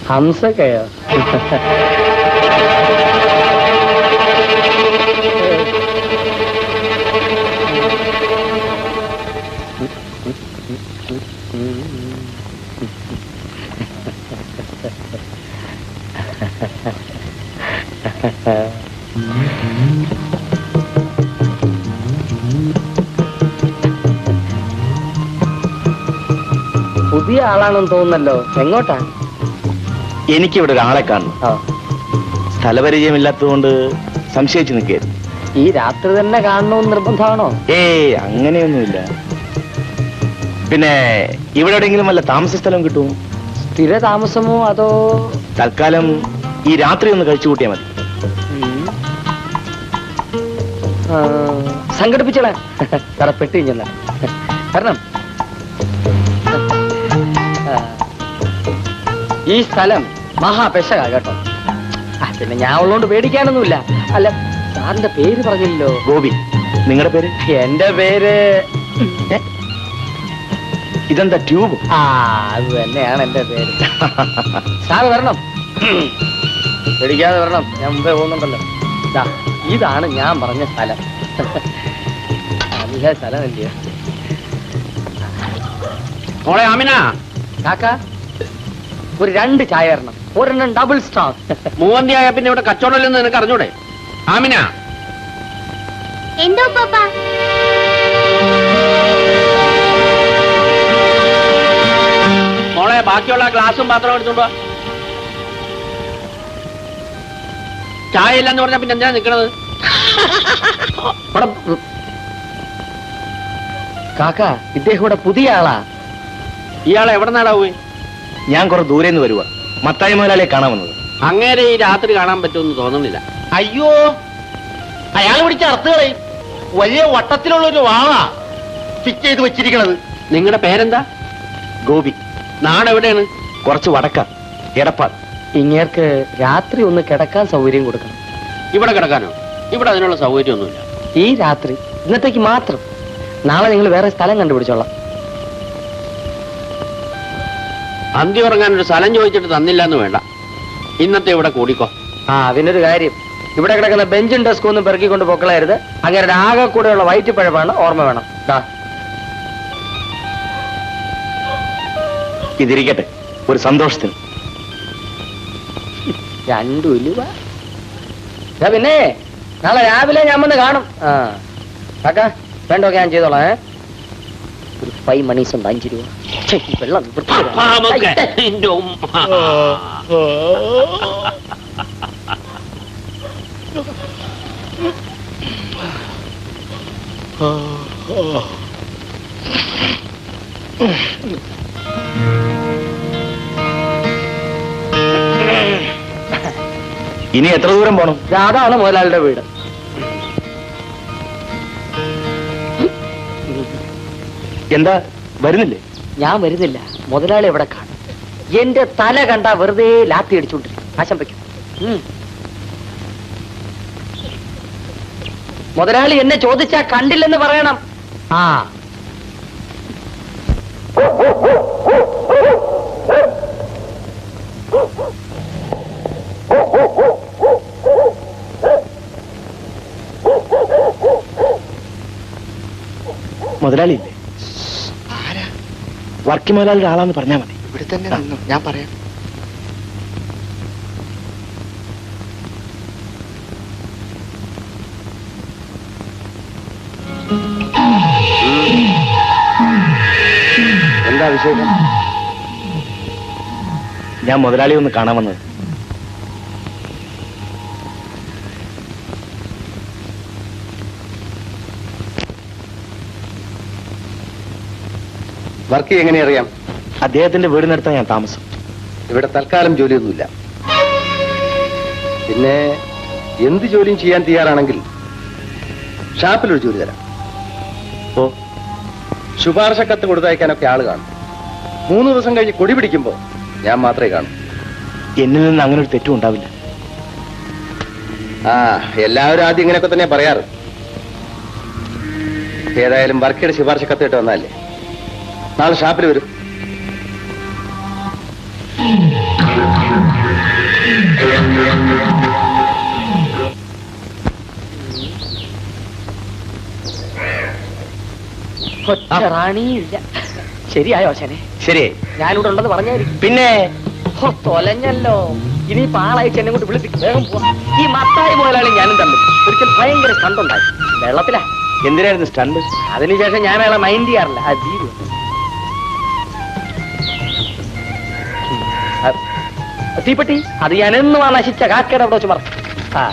ഹംസക്കയോ? പുതിയ ആളാണെന്ന് തോന്നുന്നല്ലോ. എങ്ങോട്ടാ? എനിക്കിവിടെ ഒരാളെ കാണണം. സ്ഥലപരിചയമില്ലാത്തതുകൊണ്ട് സംശയിച്ചു നിൽക്കുകയായിരുന്നു. ഈ രാത്രി തന്നെ കാണണമെന്ന് നിർബന്ധമാണോ? അങ്ങനെയൊന്നുമില്ല. പിന്നെ ഇവിടെ എവിടെയെങ്കിലും വല്ല താമസ സ്ഥലം കിട്ടുമോ? സ്ഥിര താമസമോ അതോ? തൽക്കാലം ഈ രാത്രി ഒന്ന് കഴിച്ചു കൂട്ടിയാൽ മതി. സംഘടിപ്പിച്ചോളെ തറപ്പെട്ട് കഴിഞ്ഞല്ല. കാരണം ഈ സ്ഥലം മഹാപെശക കേട്ടോ. പിന്നെ ഞാൻ ഉള്ളോണ്ട് പേടിക്കാനൊന്നുമില്ല. അല്ല, സാറിന്റെ പേര് പറഞ്ഞില്ലല്ലോ. ഗോപി. നിങ്ങളുടെ പേര്? എന്റെ പേര് ഇതെന്താ ട്യൂബ്? അത് തന്നെയാണ് എന്റെ പേര്. സാറ് വരണം, പേടിക്കാതെ വരണം. ഞാൻ മുമ്പേ പോകുന്നുണ്ടല്ലോ. ഇതാണ് ഞാൻ പറഞ്ഞ സ്ഥലം. നല്ല സ്ഥലമല്ലയോ മോളെ ആമിന? കാക്ക, ഒരു 2 ചായ തരണം. ഒരെണ്ണം ഡബിൾ സ്റ്റാർ. മൂവന്തിയായ പിന്നെ ഇവിടെ കച്ചവടമില്ലെന്ന് നിനക്ക് അറിഞ്ഞൂടെ? ആമിന. എന്തോ പാപ്പ? മോളെ, ബാക്കിയുള്ള ഗ്ലാസും പാത്രവും എടുത്തോണ്ടോ. ചായ ഇല്ലെന്ന് പറഞ്ഞാ പിന്നെ എന്തിനാ നിക്കണത്? കാക്ക, ഇദ്ദേഹം ഇവിടെ പുതിയ ആളാ. ഇയാളെ എവിടെ നിന്നാടാ പോയി? ഞാൻ കുറെ ദൂരെ നിന്ന് വരുക. മത്തായി മുതലാളിയെ കാണാൻ വന്നത്. അങ്ങേരെ ഈ രാത്രി കാണാൻ പറ്റുമെന്ന് തോന്നുന്നില്ല. അയ്യോ, അയാൾ പിടിച്ച അർത്ഥകളെയും വലിയ വട്ടത്തിലുള്ളൊരു വാളാ ഫിറ്റ് ചെയ്ത് വെച്ചിരിക്കണത്. നിങ്ങളുടെ പേരെന്താ? ഗോപി. നാട് എവിടെയാണ്? കുറച്ച് വടക്ക, എടപ്പാൾ. ഇങ്ങേർക്ക് രാത്രി ഒന്ന് കിടക്കാൻ സൗകര്യം കൊടുക്കണം. ഇവിടെ കിടക്കാനോ? ഇവിടെ അതിനുള്ള സൗകര്യമൊന്നുമില്ല. ഈ രാത്രി, ഇന്നത്തേക്ക് മാത്രം. നാളെ നിങ്ങൾ വേറെ സ്ഥലം കണ്ടുപിടിച്ചോളാം. അന്തി ഉറങ്ങാനൊരു സ്ഥലം ചോദിച്ചിട്ട് തന്നില്ല എന്ന് വേണ്ട. ഇന്നത്തെ ഇവിടെ കൂടിക്കോ. അതിനൊരു കാര്യം, ഇവിടെ കിടക്കുന്ന ബെഞ്ചും ഡെസ്കും ഒന്നും പെറുക്കിക്കൊണ്ട് പൊക്കളയരുത്. അങ്ങനെ ആകെ കൂടെയുള്ള വയറ്റിപ്പഴപ്പാണ്, ഓർമ്മ വേണം. ഇതിരിക്കട്ടെ, ഒരു സന്തോഷത്തിന്. 2 ഉലുവ. പിന്നെ നാളെ രാവിലെ ഞാൻ വന്ന് കാണും. കാക്ക, വേണ്ടൊക്കെ ഞാൻ ചെയ്തോളാം. ഒരു 5 മണീസ് ഉണ്ട്, 5 രൂപ. വെള്ളം ഇനി എത്ര ദൂരം പോണം? അതാണ് മുതലാളിയുടെ വീട്. എന്താ വരുന്നില്ലേ? ഞാൻ വരുന്നില്ല. മുതലാളി എവിടെ കാണും? എന്റെ തല കണ്ട വെറുതെ ലാത്തി അടിച്ചുകൊണ്ടിരിക്കും. ആശംപിക്കും. മുതലാളി എന്നെ ചോദിച്ചാ കണ്ടില്ലെന്ന് പറയണം. മുതലാളി ഇല്ലേ? വർക്കി മുതലാളിയുടെ ആളാന്ന് പറഞ്ഞാൽ മതി. ഇവിടെ തന്നെ നിന്നു, ഞാൻ പറയാം. എന്താ വിശേഷം? ഞാൻ മുതലാളി ഒന്ന് കാണാൻ വന്നത്. വർക്ക് എങ്ങനെ അറിയാം? അദ്ദേഹത്തിന്റെ വീടിനടുത്താണ് ഞാൻ താമസം. ഇവിടെ തൽക്കാലം ജോലിയൊന്നുമില്ല. പിന്നെ എന്ത് ജോലിയും ചെയ്യാൻ തയ്യാറാണെങ്കിൽ ഷാപ്പിലൊരു ജോലി തരാം. ശുപാർശ കത്ത് കൊടുത്തയക്കാനൊക്കെ ആള് കാണും. 3 ദിവസം കഴിഞ്ഞ് കൊടി പിടിക്കുമ്പോ ഞാൻ മാത്രമേ കാണൂ. എന്നിൽ നിന്ന് അങ്ങനെ ഒരു തെറ്റും ഉണ്ടാവില്ല. എല്ലാവരും ആദ്യം ഇങ്ങനെയൊക്കെ തന്നെ പറയാറ്. ഏതായാലും വർക്കിയുടെ ശുപാർശ കത്ത് ഇട്ട് വന്നാലേ നാളെ ഷാപ്പിൽ വരും. റാണിയില്ല. ശരിയായോ ആശാനെ? ശരി, ഞാനിവിടെ ഉണ്ടെന്ന് പറഞ്ഞായിരിക്കും. പിന്നെ തൊലഞ്ഞല്ലോ. ഇനി പാളയച്ച് എന്നെ കൊണ്ട് വിളിപ്പിക്കും. വേഗം പോവാ. ഈ മത്തായി മുതലാളി ഞാനും തമ്മിൽ ഒരിക്കൽ ഭയങ്കര സ്റ്റണ്ടുണ്ടായി. വെള്ളത്തിലാ. എന്തിനായിരുന്നു സ്റ്റണ്ട്? അതിനുശേഷം ഞാൻ അയാളെ മൈൻഡ് ചെയ്യാറില്ല. അത് തീരും. തീപ്പെട്ടി അത് ഞാൻ എന്നും ആ നശിച്ച കാക്കയുടെ അവിടെ വെച്ച് മറന്നു. ആ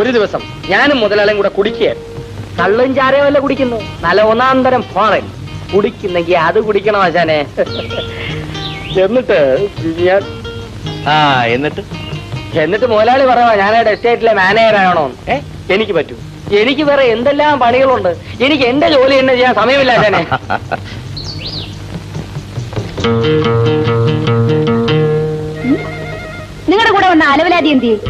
ഒരു ദിവസം ഞാനും മുതലാളിയും കൂടെ കുടിക്കുകയായിരുന്നു. കള്ളും ചാരയും അല്ല കുടിക്കുന്നു, നല്ല ഒന്നാന്തരം ഫോറൻ. കുടിക്കുന്നെങ്കിൽ അത് കുടിക്കണം ആശാനെ. എന്നിട്ട് ഞാൻ എന്നിട്ട് മുതലാളി പറയാ ഞാനവിടെ എസ്റ്റേറ്റിലെ മാനേജർ ആണോ? എനിക്ക് പറ്റൂ. എനിക്ക് വേറെ എന്തെല്ലാം പണികളുണ്ട്. എനിക്ക് എന്റെ ജോലി തന്നെ ചെയ്യാൻ സമയമില്ല ആശാനെ. നിങ്ങളുടെ കൂടെ വന്ന അലവലാതി എന്ത് ചെയ്യും?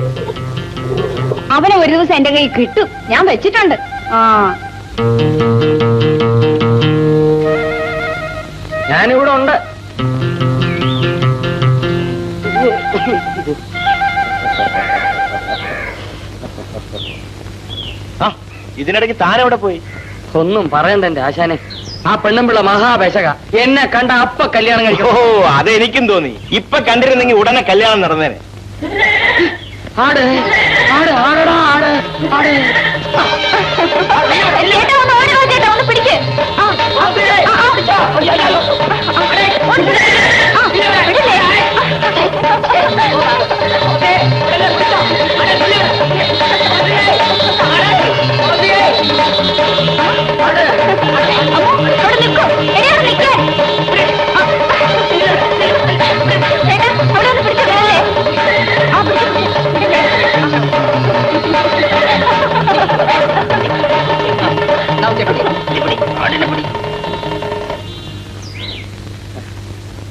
അവനെ ഒരു ദിവസം എന്റെ കൈ കിട്ടും. ഞാൻ വെച്ചിട്ടുണ്ട്. ഞാനിവിടെ ഉണ്ട്. ഇതിനിടയ്ക്ക് താനെവിടെ പോയി? ഒന്നും പറയണ്ട എന്റെ ആശാനെ. ആ പെണ്ണുമ്പിള്ള മഹാപേശക എന്നെ കണ്ട അപ്പ കല്യാണം കഴിക്കും. ഓ, അതെനിക്കും തോന്നി. ഇപ്പൊ കണ്ടിരുന്നെങ്കിൽ ഉടനെ കല്യാണം നടന്നേനെ. ആട് ആട് ആടടാ ആട് ആട്.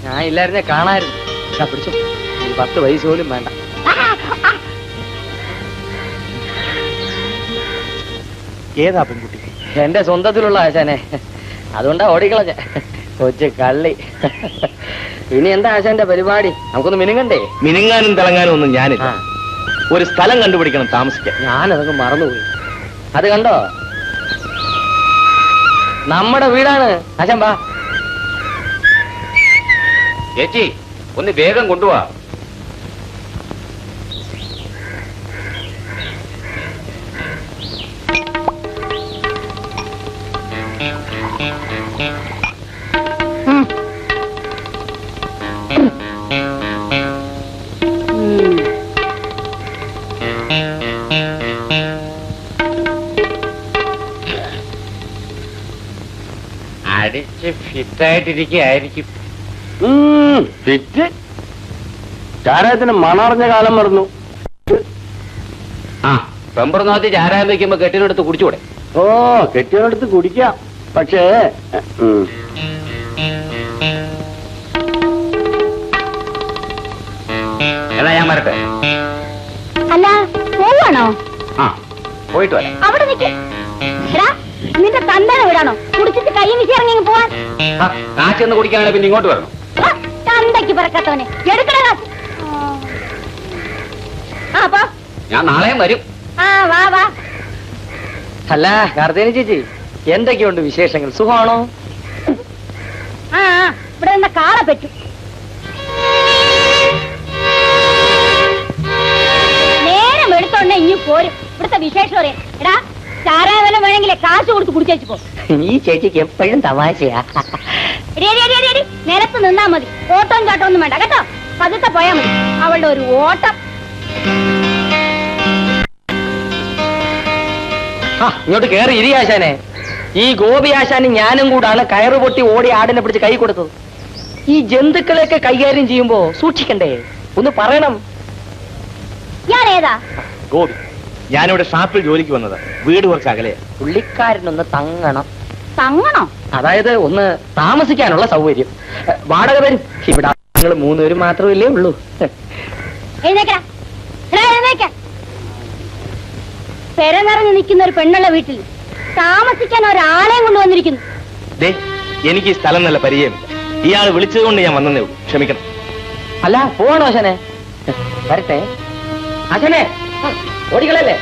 ഞാൻ ഇല്ലായിരുന്നെ കാണായിരുന്നു. പിടിച്ചു. 10 വയസ്സ് പോലും വേണ്ട. ഏതാ പെൺകുട്ടി? എന്റെ സ്വന്തത്തിലുള്ള ആശാനെ. അതുകൊണ്ടാ ഓടിക്കളഞ്ഞ കൊച്ചു കള്ളി. ഇനി എന്താ ആശാന്റെ പരിപാടി? നമുക്കൊന്ന് മിനുങ്ങണ്ടേ? മിനുങ്ങാനും തിളങ്ങാനും ഒന്നും ഞാനില്ല. ഒരു സ്ഥലം കണ്ടുപിടിക്കണം താമസിക്കാൻ. ഞാനതൊക്കെ മറന്നുപോയി. അത് കണ്ടോ? നമ്മുടെ വീടാണ് ആശാൻ. വാ ചേച്ചി, ഒന്ന് വേഗം കൊണ്ടുപോവാ. അടിച്ച് ഫിറ്റായിട്ടിരിക്കുകയായിരിക്കും. ഫിറ്റ് ചാരായത്തിന് മണറിഞ്ഞ കാലം മറന്നു. ആ, പെമ്പറനാത്തി ചാരായം വെക്കുമ്പോ കെട്ടിനെടുത്ത് കുടിച്ചൂടെ? ഓ, കെട്ടിയവനടുത്ത് കുടിക്കാം. പക്ഷേ എന്നാ ഞാൻ വരട്ടെ. അല്ല, പോവാണോ? ആ, പോയിട്ട് വരാം. അവിടെ നിൽക്ക്. നിന്റെ തന്തനെ വിടാണോ? കുടിച്ചിട്ട് കൈ വീശി ഇറങ്ങി പോവാൻ. കാശൊന്ന് കുടിക്കാനാണ് പിന്നെ ഇങ്ങോട്ട് വരണം. തന്തയ്ക്ക് പറക്കാത്തവനെ എടുക്കണ കാശ്. ഞാൻ നാളെയും വരും. വാ വാ. അല്ല കാർത്തേനി ചേച്ചി, എന്തൊക്കെയുണ്ട് വിശേഷങ്ങൾ? സുഖമാണോ? ഇവിടെ നിന്ന കാളെ പറ്റൂ. നേരം എടുത്തോണ്ട് ഇനി പോരും. ഇവിടുത്തെ വിശേഷം അറിയാം. എടാ, ചാരാവലം വേണമെങ്കിലേ കാശ് കൊടുത്ത് കുടിച്ചേച്ചു പോ. ഈ ചേച്ചിക്ക് എപ്പോഴും തമാശയാ. നിലത്ത് നിന്നാ മതി. ഓട്ടവും ചാട്ടം ഒന്നും വേണ്ട കേട്ടോ. പതുക്കെ പോയാ മതി. അവളുടെ ഒരു ഓട്ടം. ഇങ്ങോട്ട് കേറി ഇരി ആശാനെ. ഈ ഗോപി ആശാനും ഞാനും കൂടാണ് കയറ് പൊട്ടി ഓടി ആടിനെ പിടിച്ച് കൈ കൊടുത്തത്. ഈ ജന്തുക്കളെയൊക്കെ കൈകാര്യം ചെയ്യുമ്പോ സൂക്ഷിക്കണ്ടേ? ഒന്ന് പറയണം. ഞാൻ ഏതാ? ഗോപി, ഞാനിവിടെ ഷാപ്പിൽ ജോലിക്ക് വന്നത്. വീട് കുറച്ച് അകലെയാ. പുള്ളിക്കാരനൊന്ന് തങ്ങണം. തങ്ങണോ? അതായത് ഒന്ന് താമസിക്കാനുള്ള സൗകര്യം. വാടക തരും. ഇവിടെ നിങ്ങൾ 3 പേര് മാത്രമല്ലേ ഉള്ളൂ. എഴുന്നേക്കടാ. എഴുന്നേക്ക. പെര നിറഞ്ഞു നിൽക്കുന്ന ഒരു പെണ്ണുള്ള വീട്ടിൽ താമസിക്കാൻ ഒരാളെയും കൊണ്ടുവന്നിരിക്കുന്നു. ദേ, എനിക്ക് ഈ സ്ഥലം നല്ല പരിചയമില്ല. ഇയാൾ വിളിച്ചതുകൊണ്ട് ഞാൻ വന്നതേ ഉള്ളൂ, ക്ഷമിക്കണം. അല്ല പോവാണോ ആശാനെ? വരട്ടെ ആശാനെ, ഓടികളല്ലേ.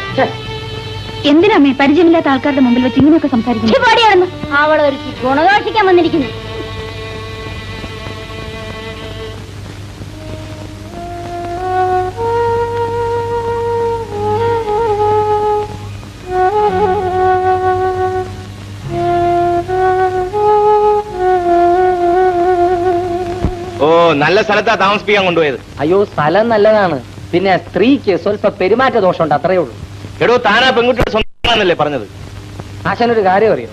എന്തിനമ്മേ പരിചയമില്ലാത്ത ആൾക്കാരുടെ മുമ്പിൽ വെച്ച് ഇങ്ങനെയൊക്കെ സംസാരിക്കുന്നു? അവളൊരു ഗുണദോഷിക്കാൻ വന്നിരിക്കുന്നു. ഓ, നല്ല സ്ഥലത്താ താമസിപ്പിക്കാൻ കൊണ്ടുപോയത്. അയ്യോ, സ്ഥലം നല്ലതാണ്. പിന്നെ സ്ത്രീക്ക് സ്വല്പ പെരുമാറ്റ ദോഷമുണ്ട്, അത്രയേ ഉള്ളൂ. എടോ, താനാ പെൺകുട്ടിയുടെ സ്വന്തമാണെന്നല്ലേ പറഞ്ഞത്? ആശാനൊരു കാര്യം അറിയോ?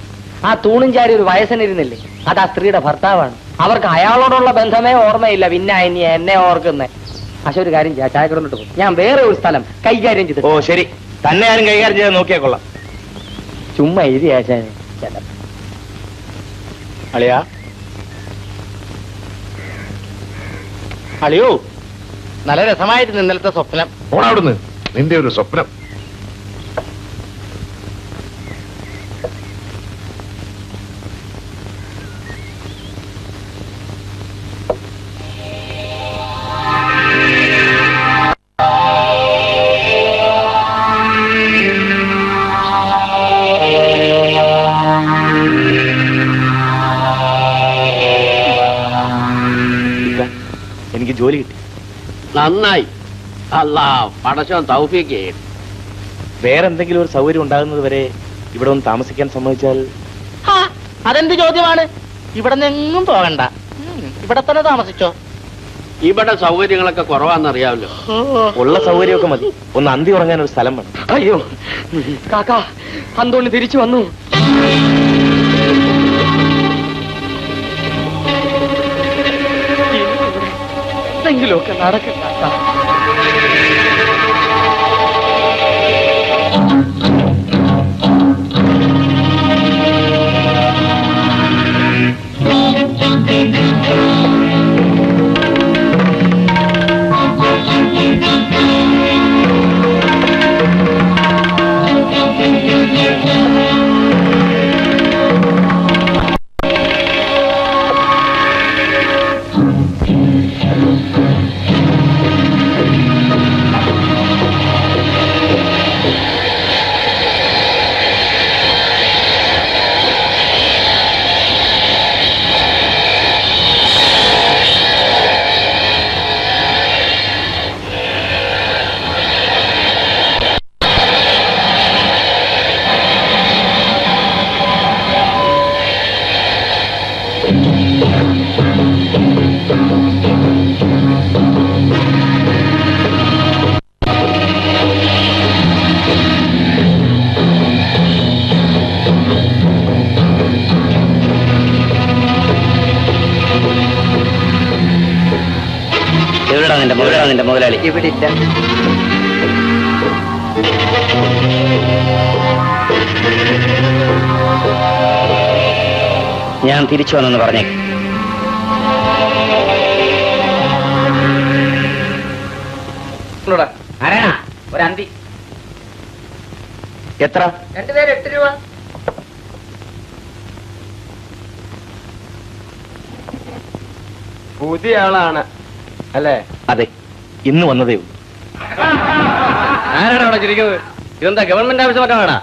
ആ തൂണും ചാരി ഒരു വയസ്സനിരുന്നില്ലേ, അത് ആ സ്ത്രീയുടെ ഭർത്താവാണ്. അവർക്ക് അയാളോടുള്ള ബന്ധമേ ഓർമ്മയില്ല, പിന്നെ ഇനി എന്നെ ഓർക്കുന്നേ. ആശാ ഒരു കാര്യം ചെയ്യാം, ചായ കിടന്നിട്ട് പോകും. ഞാൻ വേറെ ഒരു സ്ഥലം കൈകാര്യം ചെയ്തു. ഓ ശരി, തന്നെ ആരും കൈകാര്യം ചെയ്ത് നോക്കിയാ കൊള്ളാം. ചുമ്മാ എഴുതി ആശാനെ. അളിയാ, അളിയോ, നല്ല രസമായിരുന്നു ഇന്നലത്തെ സ്വപ്നം. ഓണവിടുന്ന് നിന്റെ ഒരു സ്വപ്നം. എനിക്ക് ജോലി കിട്ടി. നന്നായി. അല്ലാ, പടച്ചോൻ തൗഫീക്ക്. വേറെന്തെങ്കിലും ഒരു സൗകര്യം ഉണ്ടാകുന്നത് വരെ ഇവിടെ ഒന്ന് താമസിക്കാൻ സമ്മതിച്ചാൽ. അതെന്ത് ചോദ്യമാണ്? ഇവിടെ നിന്നും പോകണ്ട, ഇവിടെ തന്നെ താമസിച്ചോ. ഇവിടെ സൗകര്യങ്ങളൊക്കെ കുറവാന്നറിയാമല്ലോ. ഉള്ള സൗകര്യമൊക്കെ മതി. ഒന്ന് അന്തി ഉറങ്ങാൻ ഒരു സ്ഥലം വേണം. അയ്യോ കാക്ക, അന്തോണി തിരിച്ചു വന്നു. എന്തെങ്കിലുമൊക്കെ നടക്കണ്ട. നിന്റെ മുതലാളി ഇവിടെ ഇല്ല. ഞാൻ തിരിച്ചു വന്നെന്ന് പറഞ്ഞേ. ആരാ? ഒരു അന്തി. എത്ര? 2 പേര് 8 രൂപ. പുതിയ ആളാണ് അല്ലേ? അതെ, ഇന്ന് വന്നതേ ഉള്ളൂ. ആരാണ് അവിടെ ചിരിക്കുന്നത്? ഇതെന്താ ഗവൺമെന്റ് ആവശ്യം മറ്റോ വേണ?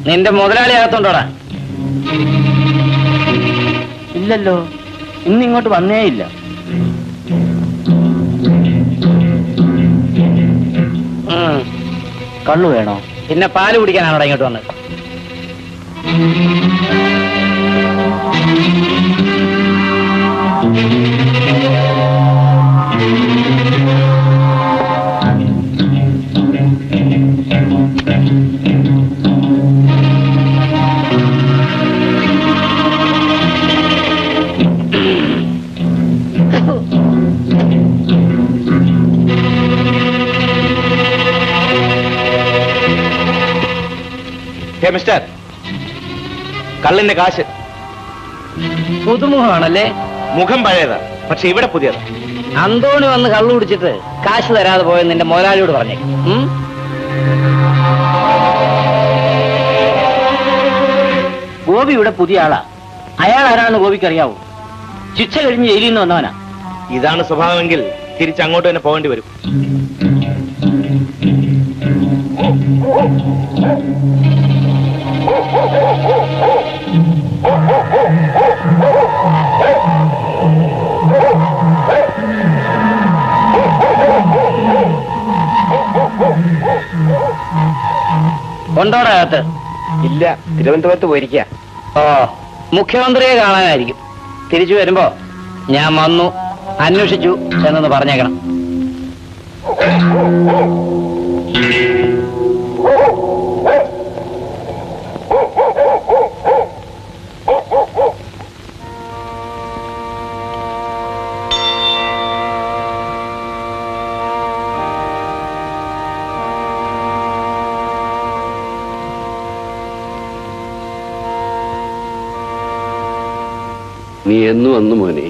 നിന്റെ മുതലാളി അകത്തോണ്ടോടാ? ഇല്ലല്ലോ, ഇന്നിങ്ങോട്ട് വന്നേ ഇല്ല. കള്ളു വേണോ? പിന്നെ പാല് കുടിക്കാനാണോ ഇങ്ങോട്ട് വന്നത്? മിസ്റ്റർ, കള്ളിന്റെ കാശ്. പുതുമുഖമാണല്ലേ? മുഖം പഴയതാ, പക്ഷെ ഇവിടെ പുതിയതാ. അന്തോണി വന്ന് കള്ളു കുടിച്ചിട്ട് കാശ് തരാതെ പോയെന്ന് നിന്റെ മുതലാളിയോട് പറഞ്ഞേക്കും. ഗോപി ഇവിടെ പുതിയ ആളാ. അയാൾ ആരാണെന്ന് ഗോപിക്ക് അറിയാവൂ. ശിക്ഷ കഴിഞ്ഞ് ജയിലിൽ നിന്ന് വന്നവനാ. ഇതാണ് സ്വഭാവമെങ്കിൽ തിരിച്ചങ്ങോട്ട് തന്നെ പോകേണ്ടി വരും. കൊണ്ടോടാ അകത്ത്? ഇല്ല, തിരുവനന്തപുരത്ത് പോയിരിക്കുക. ഓ, മുഖ്യമന്ത്രിയെ കാണാനായിരിക്കും. തിരിച്ചു വരുമ്പോ ഞാൻ വന്നു, അന്വേഷിച്ചു എന്നൊന്ന് പറഞ്ഞേക്കണം. നീ എന്ന് വന്നു മോനെ?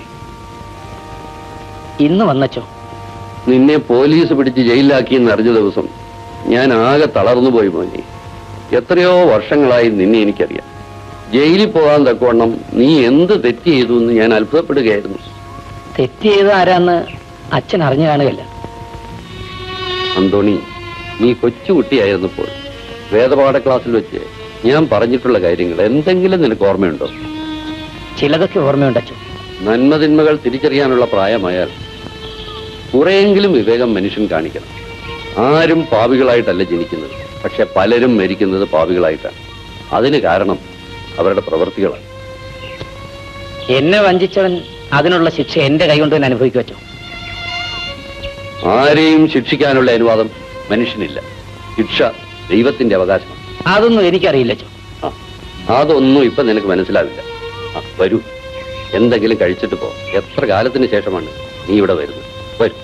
ഇന്ന് വന്നച്ചോ? നിന്നെ പോലീസ് പിടിച്ച് ജയിലിലാക്കിയെന്ന് അറിഞ്ഞ ദിവസം ഞാൻ ആകെ തളർന്നുപോയി മോനെ. എത്രയോ വർഷങ്ങളായി നിന്നെ എനിക്കറിയാം. ജയിലിൽ പോകാൻ തക്കവണ്ണം നീ എന്ത് തെറ്റ് ചെയ്തു എന്ന് ഞാൻ അത്ഭുതപ്പെടുകയായിരുന്നു. തെറ്റ് ചെയ്ത് ആരാന്ന് അച്ഛൻ അറിഞ്ഞു കാണുകയല്ല. അന്തോണി, നീ കൊച്ചുകുട്ടിയായിരുന്നപ്പോൾ വേദപാഠ ക്ലാസ്സിൽ വെച്ച് ഞാൻ പറഞ്ഞിട്ടുള്ള കാര്യങ്ങൾ എന്തെങ്കിലും നിനക്ക് ഓർമ്മയുണ്ടോ? ചിലതൊക്കെ ഓർമ്മയുണ്ടച്ചോ. നന്മതിന്മകൾ തിരിച്ചറിയാനുള്ള പ്രായമായാൽ കുറെയെങ്കിലും വിവേകം മനുഷ്യൻ കാണിക്കണം. ആരും പാപികളായിട്ടല്ല ജനിക്കുന്നത്, പക്ഷെ പലരും മരിക്കുന്നത് പാപികളായിട്ടാണ്. അതിന് കാരണം അവരുടെ പ്രവൃത്തികളാണ്. എന്നെ വഞ്ചിച്ചവൻ അതിനുള്ള ശിക്ഷ എന്റെ കൈകൊണ്ട് തന്നെ അനുഭവിക്കും അച്ചോ. ആരെയും ശിക്ഷിക്കാനുള്ള അനുവാദം മനുഷ്യനില്ല. ശിക്ഷ ദൈവത്തിന്റെ അവകാശമാണ്. അതൊന്നും എനിക്കറിയില്ല അച്ചോ. അതൊന്നും ഇപ്പൊ നിനക്ക് മനസ്സിലാവില്ല. വരൂ, എന്തെങ്കിലും കഴിച്ചിട്ട് പോ. എത്ര കാലത്തിന് ശേഷമാണ് നീ ഇവിടെ വരുന്നത്? വരൂ.